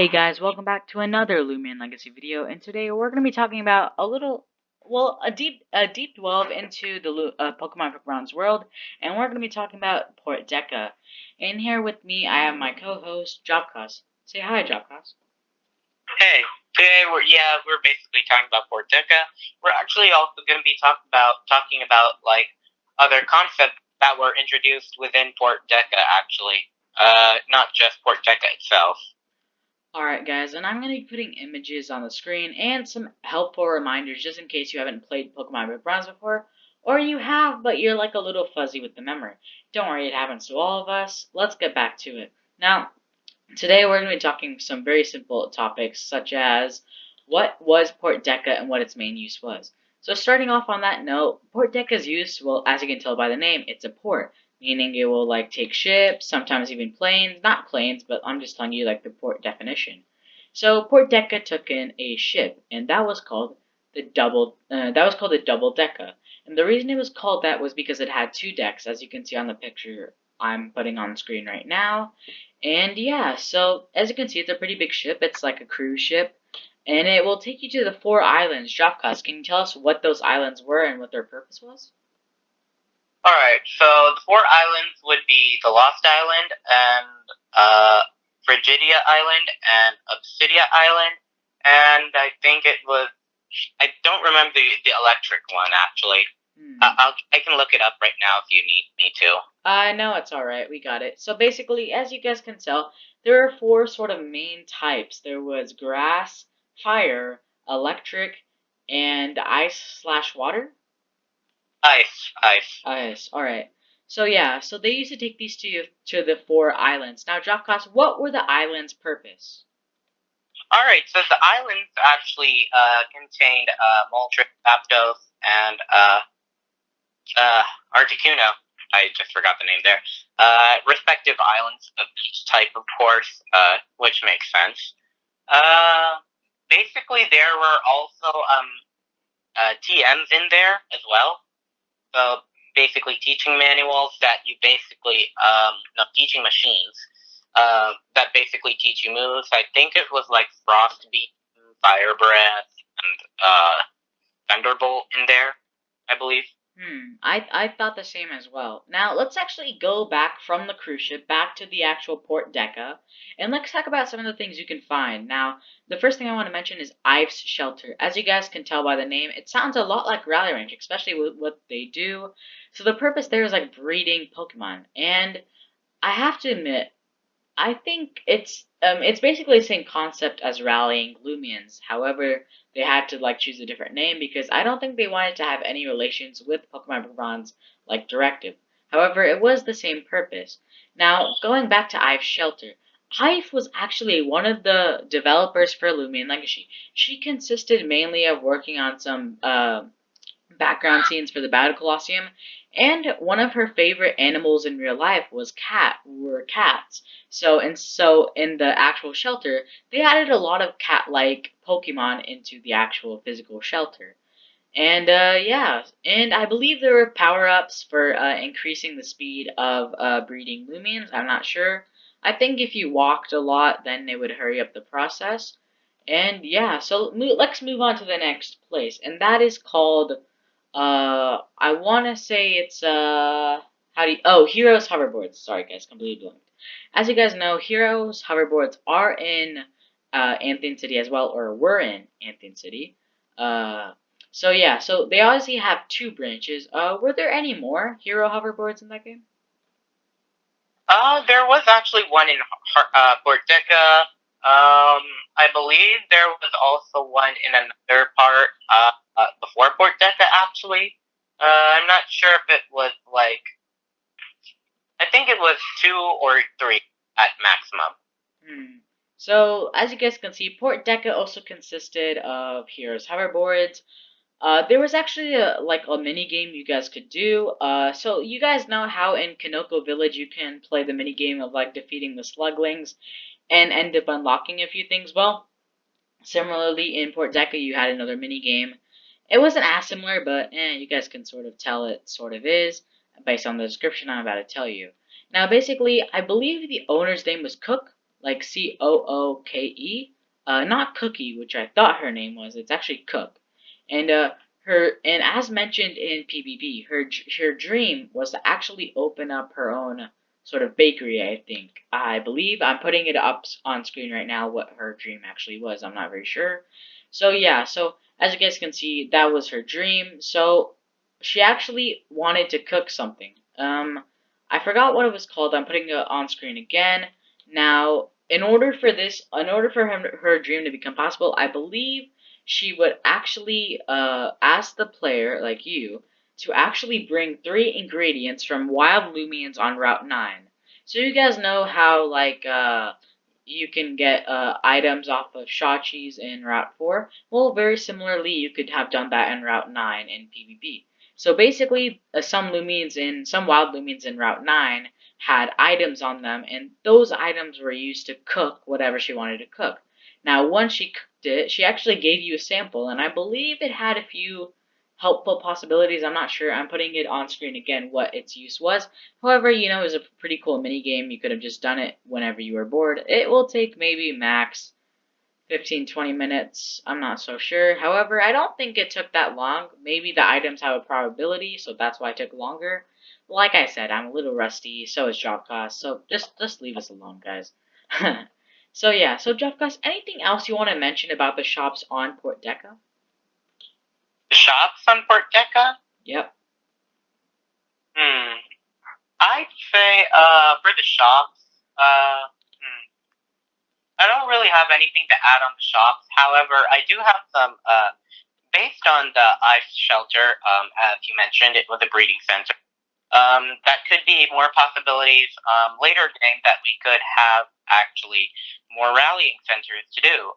Hey guys, welcome back to another Loomian Legacy video, and today we're going to be talking about a deep delve into the Pokemon world, and we're going to be talking about Port Decca. And here with me, I have my co-host, Jobcos. Say hi, Jobcos. Hey, today we're basically talking about Port Decca. We're actually also going to be talking about like other concepts that were introduced within Port Decca actually. Not just Port Decca itself. Alright guys, and I'm going to be putting images on the screen and some helpful reminders just in case you haven't played Pokemon Red Bronze before, or you have but you're like a little fuzzy with the memory. Don't worry, it happens to all of us. Let's get back to it. Now, today we're going to be talking some very simple topics such as what was Port Decca and what its main use was. So starting off on that note, Port Decca's use, well, as you can tell by the name, it's a port, meaning it will like take ships, sometimes even planes, not planes, but I'm just telling you like the port definition. So Port Decca took in a ship, and that was called the double Decca. And the reason it was called that was because it had two decks, as you can see on the picture I'm putting on screen right now. And yeah, so as you can see, it's a pretty big ship. It's like a cruise ship, and it will take you to the four islands. Dropcast, can you tell us what those islands were and what their purpose was? Alright, so the four islands would be the Lost Island and Frigidia Island and Obsidia Island, and I don't remember the electric one actually. I can look it up right now if you need me to. No, it's alright. We got it. So basically, as you guys can tell, there are four sort of main types. There was grass, fire, electric, and ice/water. Ice. Alright. So yeah, so they used to take these to the four islands. Now, Dropcast, what were the islands' purpose? Alright, so the islands actually contained Moltres, Zapdos, and Articuno. I just forgot the name there. Respective islands of each type, of course, which makes sense. Basically, there were also TMs in there as well. So basically, teaching manuals that you basically no, teaching machines that basically teach you moves. I think it was like Frost Beam, Fire Breath, and Thunderbolt in there, I believe. I thought the same as well. Now, let's actually go back from the cruise ship back to the actual Port Decca, and let's talk about some of the things you can find. Now, the first thing I want to mention is Ives Shelter. As you guys can tell by the name, it sounds a lot like Rally Range, especially with what they do. So the purpose there is like breeding Pokemon, and I have to admit, I think it's basically the same concept as rallying Loomians. However, they had to like choose a different name because I don't think they wanted to have any relations with Pokemon Bronze like Directive. However, it was the same purpose. Now, going back to Ive's Shelter, Ive was actually one of the developers for Loomian Legacy. She consisted mainly of working on some background scenes for the Battle Colosseum, and one of her favorite animals in real life were cats. So in the actual shelter, they added a lot of cat-like Pokemon into the actual physical shelter. And yeah, and I believe there were power-ups for increasing the speed of breeding Loomians. I'm not sure. I think if you walked a lot, then it would hurry up the process. And yeah, so let's move on to the next place, and that is called I want to say it's Heroes Hoverboards. Sorry guys, completely blanked. As you guys know, Heroes Hoverboards are in Anthian City as well, or were in Anthian City. So yeah, so they obviously have two branches. Were there any more Hero Hoverboards in that game? There was actually one in Port Decca. I believe there was also one in another part before Port Decca, actually. I'm not sure if it was like, I think it was two or three at maximum. So, as you guys can see, Port Decca also consisted of Heroes Hoverboards. There was actually like a mini game you guys could do. So you guys know how in Kanoko Village you can play the mini game of like defeating the Sluglings and end up unlocking a few things. Well, similarly in Port Decca you had another mini game. It wasn't as similar, but you guys can sort of tell it sort of is based on the description I'm about to tell you. Now, basically, I believe the owner's name was Cook. like Cooke, not Cookie, which I thought her name was. It's actually Cook, and as mentioned in PvP, her dream was to actually open up her own sort of bakery. I believe I'm putting it up on screen right now. What her dream actually was, I'm not very sure. So yeah, so as you guys can see, that was her dream. So she actually wanted to cook something. I forgot what it was called. I'm putting it on screen again. Now, in order for her dream to become possible, I believe she would actually ask the player, like you, to actually bring 3 ingredients from wild Loomians on Route 9. So you guys know how, like, you can get items off of Shaw Cheese in Route 4? Well, very similarly, you could have done that in Route 9 in PvP. So basically, some wild Loomians in Route 9 had items on them, and those items were used to cook whatever she wanted to cook. Now, once she cooked it, she actually gave you a sample, and I believe it had a few helpful possibilities. I'm not sure. I'm putting it on screen again what its use was. However, it was a pretty cool mini game. You could have just done it whenever you were bored. It will take maybe max 15-20 minutes. I'm not so sure. However, I don't think it took that long. Maybe the items have a probability, so that's why it took longer. Like I said, I'm a little rusty. So is job cost. So just leave us alone, guys. So yeah. So job cost. Anything else you want to mention about the shops on Port Decca? The shops on Port Decca? Yep. Hmm. I'd say for the shops, I don't really have anything to add on the shops. However, I do have some based on the ice shelter, as you mentioned, it was a breeding center. That could be more possibilities later game that we could have actually more rallying centers to do.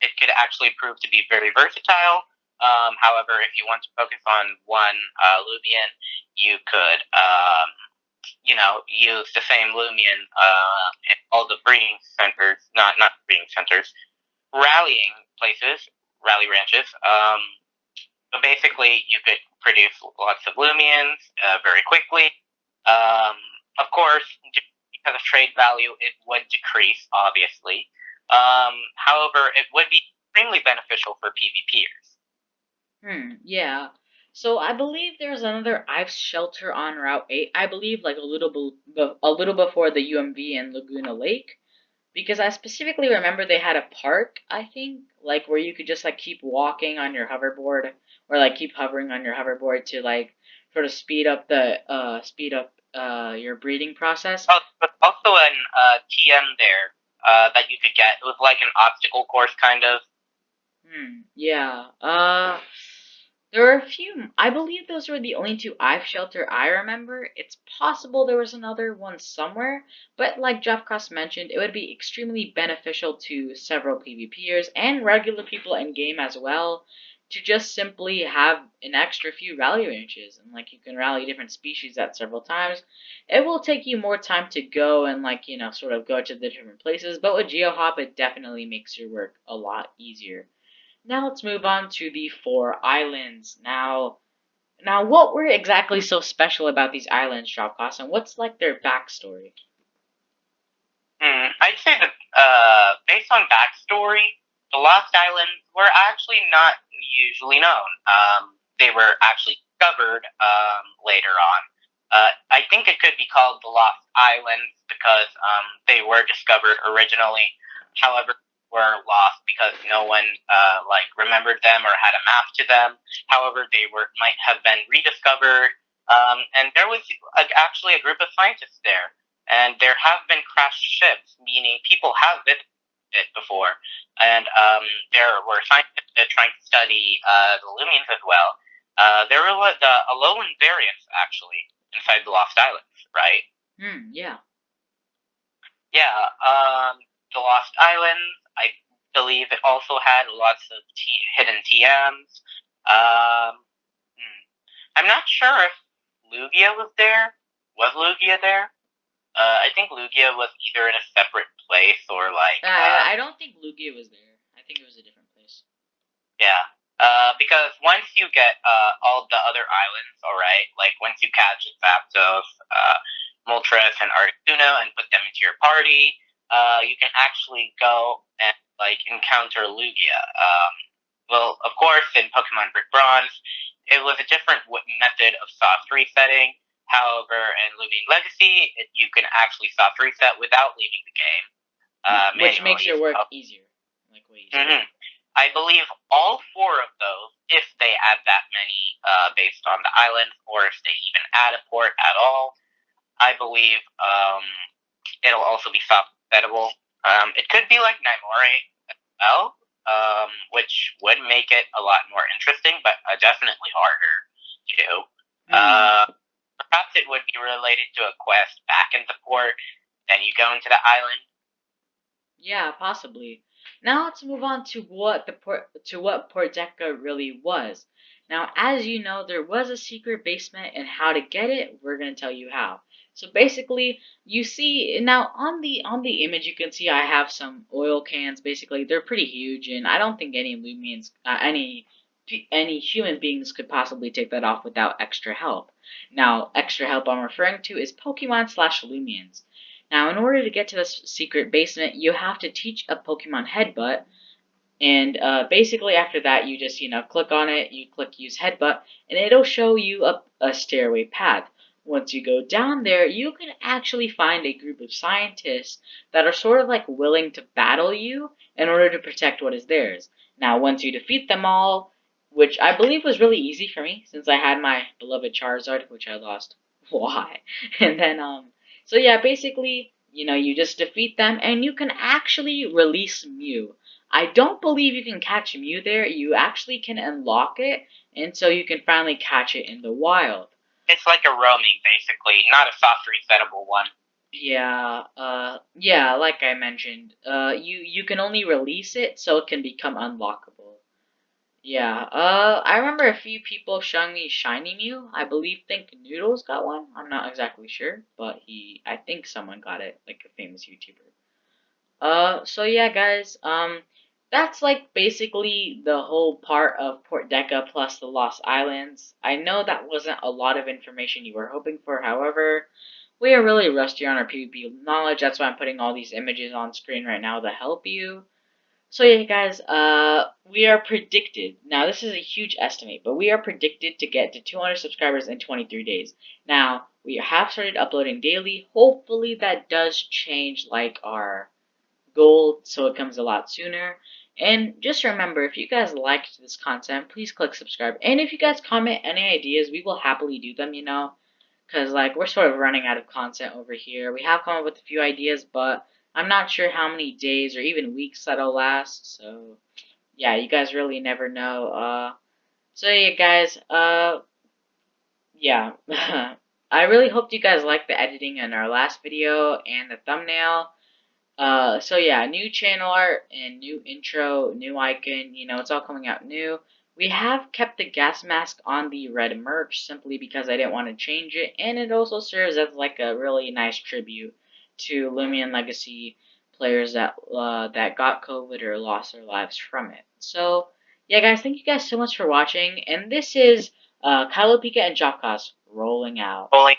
It could actually prove to be very versatile. However, if you want to focus on one Loomian, you could, use the same Loomian in all the breeding centers, not breeding centers, rallying places, rally ranches. So basically, you could produce lots of Loomians very quickly. Um, of course, because of trade value, it would decrease, obviously. However, it would be extremely beneficial for PvPers. Yeah. So I believe there's another ice shelter on Route 8. I believe like a little before the UMV and Laguna Lake. Because I specifically remember they had a park, I think, like where you could just like keep walking on your hoverboard or like keep hovering on your hoverboard to like sort of speed up your breeding process. Oh, but also an TM there that you could get. It was like an obstacle course, kind of. Yeah. There were a few. I believe those were the only two I've shelter I remember. It's possible there was another one somewhere, but like Jeff Cross mentioned, it would be extremely beneficial to several PvPers and regular people in game as well to just simply have an extra few rally ranges and like you can rally different species at several times. It will take you more time to go and like sort of go to the different places, but with GeoHop it definitely makes your work a lot easier. Now let's move on to the 4 islands. Now, what were exactly so special about these islands, Dropclass, and what's like their backstory? I'd say that based on backstory, the Lost Islands were actually not usually known. They were actually discovered later on. I think it could be called the Lost Islands because they were discovered originally. However, were lost because no one remembered them or had a map to them. However, they might have been rediscovered. And there was actually a group of scientists there, and there have been crashed ships, meaning people have visited it before, and there were scientists trying to study the Loomians as well. There were the Alolan variants actually inside the Lost Islands, right? Yeah. Yeah, the Lost Islands. I believe it also had lots of hidden TMs. Hmm. I'm not sure if Lugia was there. Was Lugia there? I think Lugia was either in a separate place or I don't think Lugia was there. I think it was a different place. yeah. Because once you get all the other islands, all right, like once you catch Zapdos, Moltres, and Articuno and put them into your party, you can actually go and like encounter Lugia. Well, of course, in Pokemon Brick Bronze, it was a different method of soft resetting. However, in Loomian Legacy, you can actually soft reset without leaving the game which makes manually. your work So, easier, like way easier. mhm. I believe all four of those, if they add that many based on the island, or if they even add a port at all, I believe it'll also be soft resettable. It could be like Naimore as well, which would make it a lot more interesting, but definitely harder to do. Perhaps it would be related to a quest back in the port, then you go into the island. Yeah, possibly. Now let's move on to what Port Decca really was. Now, as you know, there was a secret basement, and how to get it, we're gonna tell you how. So basically, you see now on the image, you can see I have some oil cans. Basically, they're pretty huge, and I don't think any Lumians, any human beings could possibly take that off without extra help. Now, extra help I'm referring to is Pokemon slash Lumians. Now, in order to get to this secret basement, you have to teach a Pokemon Headbutt, and basically after that, you just, click on it, you click use Headbutt, and it'll show you a stairway path. Once you go down there, you can actually find a group of scientists that are sort of like willing to battle you in order to protect what is theirs. Now, once you defeat them all, which I believe was really easy for me since I had my beloved Charizard, which I lost. Why? And then, so yeah, basically, you just defeat them and you can actually release Mew. I don't believe you can catch Mew there. You actually can unlock it, and so you can finally catch it in the wild. It's like a roaming, basically, not a soft resettable one. Yeah, like I mentioned, you can only release it so it can become unlockable. Yeah, I remember a few people showing me Shiny Mew. I believe Think Noodles got one. I'm not exactly sure, but I think someone got it, like a famous YouTuber. So yeah, guys, that's like basically the whole part of Port Decca plus the Lost Islands. I know that wasn't a lot of information you were hoping for, however, we are really rusty on our PvP knowledge. That's why I'm putting all these images on screen right now to help you. So yeah, guys, we are predicted. Now, this is a huge estimate, but we are predicted to get to 200 subscribers in 23 days. Now, we have started uploading daily. Hopefully, that does change like our goal so it comes a lot sooner. And just remember, if you guys liked this content, please click subscribe. And if you guys comment any ideas, we will happily do them, because like we're sort of running out of content over here. We have come up with a few ideas, but I'm not sure how many days or even weeks that'll last. So yeah, you guys really never know. So yeah, guys. Yeah. I really hope you guys liked the editing in our last video and the thumbnail. So yeah, new channel art and new intro, new icon, it's all coming out new. We have kept the gas mask on the red merch simply because I didn't want to change it, and it also serves as like a really nice tribute to Loomian Legacy players that got COVID or lost their lives from it. So yeah, guys, thank you guys so much for watching, and this is Kylo Pika and Jopcast rolling out. Bowling